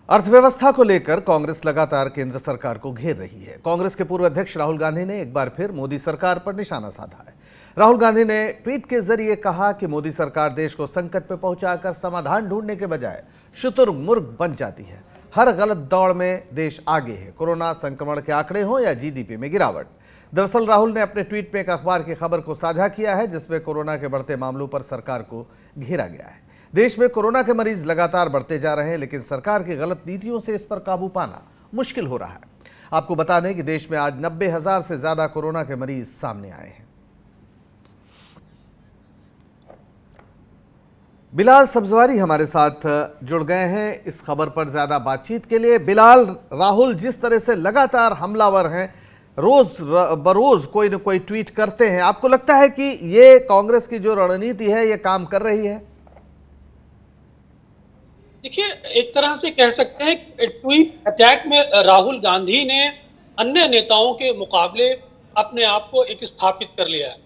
अर्थव्यवस्था को लेकर कांग्रेस लगातार केंद्र सरकार को घेर रही है। कांग्रेस के पूर्व अध्यक्ष राहुल गांधी ने एक बार फिर मोदी सरकार पर निशाना साधा है। राहुल गांधी ने ट्वीट के जरिए कहा कि मोदी सरकार देश को संकट में पहुंचाकर समाधान ढूंढने के बजाय शुतुरमुर्ग बन जाती है। हर गलत दौड़ में देश आगे है, कोरोना संक्रमण के आंकड़े हों या जीडीपी में गिरावट। दरअसल राहुल ने अपने ट्वीट में एक अखबार की खबर को साझा किया है जिसमें कोरोना के बढ़ते मामलों पर सरकार को घेरा गया है। देश में कोरोना के मरीज लगातार बढ़ते जा रहे हैं, लेकिन सरकार की गलत नीतियों से इस पर काबू पाना मुश्किल हो रहा है। आपको बता दें कि देश में आज 90,000 से ज्यादा कोरोना के मरीज सामने आए हैं। बिलाल सब्जवारी हमारे साथ जुड़ गए हैं इस खबर पर ज्यादा बातचीत के लिए। बिलाल, राहुल जिस तरह से लगातार हमलावर हैं, रोज बरोज कोई न कोई ट्वीट करते हैं, आपको लगता है कि ये कांग्रेस की जो रणनीति है ये काम कर रही है? देखिए, एक तरह से कह सकते हैं ट्वीट अटैक में राहुल गांधी ने अन्य नेताओं के मुकाबले अपने आप को एक स्थापित कर लिया है,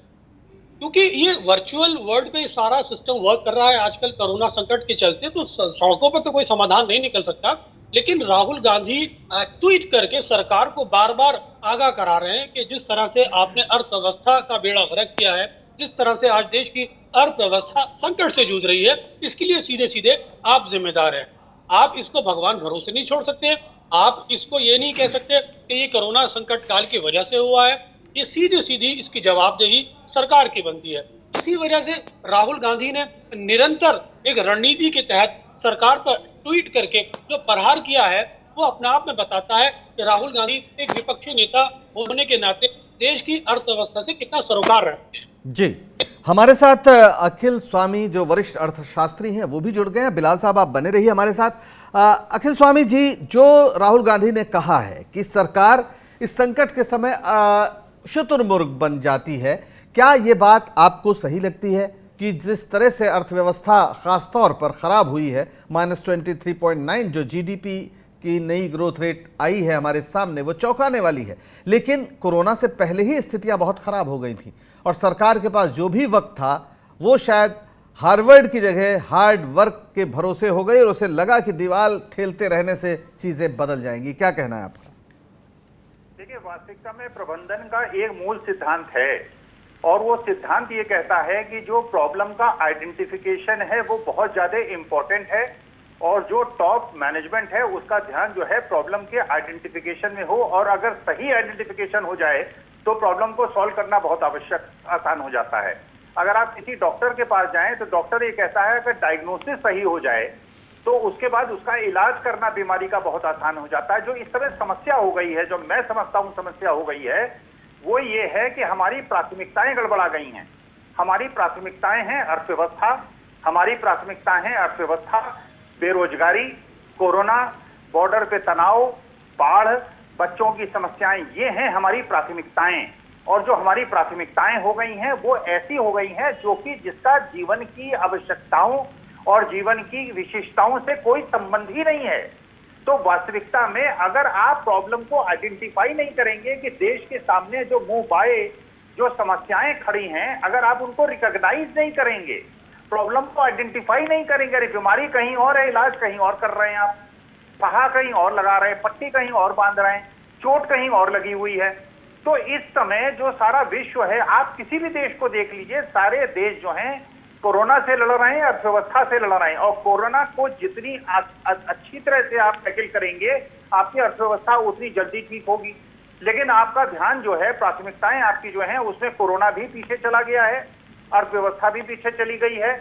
क्योंकि ये वर्चुअल वर्ल्ड में सारा सिस्टम वर्क कर रहा है आजकल कोरोना संकट के चलते। तो सड़कों पर तो कोई समाधान नहीं निकल सकता, लेकिन राहुल गांधी ट्वीट करके सरकार को बार बार आगाह करा रहे हैं कि जिस तरह से आपने अर्थव्यवस्था का बेड़ा गर्क किया है, जिस तरह से आज देश की अर्थव्यवस्था संकट से जूझ रही है, इसके लिए सीधे सीधे आप जिम्मेदार हैं। आप इसको भगवान भरोसे नहीं छोड़ सकते। आप इसको ये नहीं कह सकते कि ये कोरोना संकट काल की वजह से हुआ है। ये सीधी सीधी इसकी जवाबदेही सरकार की बनती है। इसी वजह से राहुल गांधी ने निरंतर एक रणनीति के तहत सरकार पर ट्वीट करके जो प्रहार किया है, वो अपने आप में बताता है कि राहुल गांधी एक विपक्षी नेता होने के नाते देश की अर्थव्यवस्था से कितना सरोकार रखते हैं। जी, हमारे साथ अखिल स्वामी जो वरिष्ठ अर्थशास्त्री हैं वो भी जुड़ गए हैं। बिलाल साहब, आप बने रहिए हमारे साथ। अखिल स्वामी जी, जो राहुल गांधी ने कहा है कि सरकार इस संकट के समय शुतुरमुर्ग बन जाती है, क्या ये बात आपको सही लगती है कि जिस तरह से अर्थव्यवस्था खासतौर पर खराब हुई है, -23.9 जो जीडीपी की नई ग्रोथ रेट आई है हमारे सामने, वो चौंकाने वाली है। लेकिन कोरोना से पहले ही स्थितियां बहुत खराब हो गई थी और सरकार के पास जो भी वक्त था वो शायद हार्वर्ड की जगह हार्ड वर्क के भरोसे हो गई और उसे लगा कि दीवार ठेलते रहने से चीजें बदल जाएंगी। क्या कहना है आपका? देखिए, वास्तविकता में प्रबंधन का एक मूल सिद्धांत है और वो सिद्धांत ये कहता है कि जो प्रॉब्लम का आइडेंटिफिकेशन है वो बहुत ज्यादा इंपॉर्टेंट है और जो टॉप मैनेजमेंट है उसका ध्यान जो है प्रॉब्लम के आइडेंटिफिकेशन में हो, और अगर सही आइडेंटिफिकेशन हो जाए तो प्रॉब्लम को सॉल्व करना बहुत आसान हो जाता है। अगर आप किसी डॉक्टर के पास जाएं तो डॉक्टर ये कहता है अगर डायग्नोसिस सही हो जाए तो उसके बाद उसका इलाज करना बीमारी का बहुत आसान हो जाता है। जो इस समय समस्या हो गई है, जो मैं समझता हूं समस्या हो गई है, वो ये है कि हमारी प्राथमिकताएं गड़बड़ा गई हैं। हमारी प्राथमिकताएं हैं अर्थव्यवस्था, हमारी प्राथमिकताएं हैं अर्थव्यवस्था, बेरोजगारी, कोरोना, बॉर्डर पे तनाव, बाढ़, बच्चों की समस्याएं, ये हैं हमारी प्राथमिकताएं। और जो हमारी प्राथमिकताएं हो गई हैं वो ऐसी हो गई हैं जो कि जिसका जीवन की आवश्यकताओं और जीवन की विशिष्टताओं से कोई संबंध ही नहीं है। तो वास्तविकता में अगर आप प्रॉब्लम को आइडेंटिफाई नहीं करेंगे कि देश के सामने जो मुंह बाए जो समस्याएं खड़ी हैं, अगर आप उनको रिकॉग्नाइज नहीं करेंगे, प्रॉब्लम को आइडेंटिफाई नहीं करेंगे, अरे बीमारी कहीं और है, इलाज कहीं और कर रहे हैं, आप पहा कहीं और लगा रहे हैं, पट्टी कहीं और बांध रहे हैं, चोट कहीं और लगी हुई है। तो इस समय जो सारा विश्व है, आप किसी भी देश को देख लीजिए, सारे देश जो हैं कोरोना से लड़ रहे हैं, अर्थव्यवस्था से लड़ रहे हैं। और कोरोना को जितनी अच्छी तरह से आप टैकल करेंगे, आपकी अर्थव्यवस्था उतनी जल्दी ठीक होगी। लेकिन आपका ध्यान जो है, प्राथमिकताएं आपकी जो है, उसमें कोरोना भी पीछे चला गया है, अर्थव्यवस्था भी पीछे चली गई है,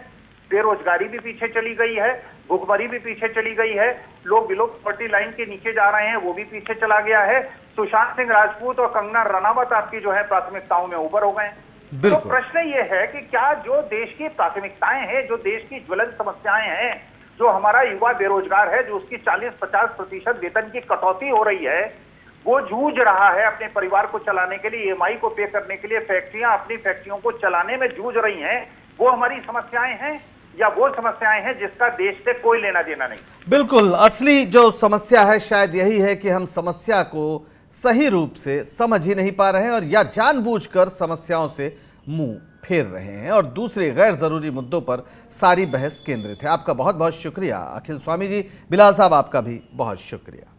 बेरोजगारी भी पीछे चली गई है, भुखमरी भी पीछे चली गई है, लोग बिलो पॉवर्टी लाइन के नीचे जा रहे हैं, वो भी पीछे चला गया है। सुशांत सिंह राजपूत और कंगना रनावत आपकी जो है प्राथमिकताओं में ऊपर हो गए। तो प्रश्न ये है कि क्या जो देश की प्राथमिकताएं हैं, जो देश की ज्वलंत समस्याएं हैं, जो हमारा युवा बेरोजगार है, जो उसकी 40-50% वेतन की कटौती हो रही है, वो जूझ रहा है अपने परिवार को चलाने के लिए, ईएमआई को पे करने के लिए, फैक्ट्रियां अपनी फैक्ट्रियों को चलाने में जूझ रही हैं, वो हमारी समस्याएं हैं या वो समस्याएं हैं जिसका देश से कोई लेना देना नहीं? बिल्कुल, असली जो समस्या है शायद यही है कि हम समस्या को सही रूप से समझ ही नहीं पा रहे हैं और या जानबूझकर समस्याओं से मुंह फेर रहे हैं और दूसरे गैर जरूरी मुद्दों पर सारी बहस केंद्रित है। आपका बहुत बहुत शुक्रिया अखिल स्वामी जी। बिलाल साहब, आपका भी बहुत शुक्रिया।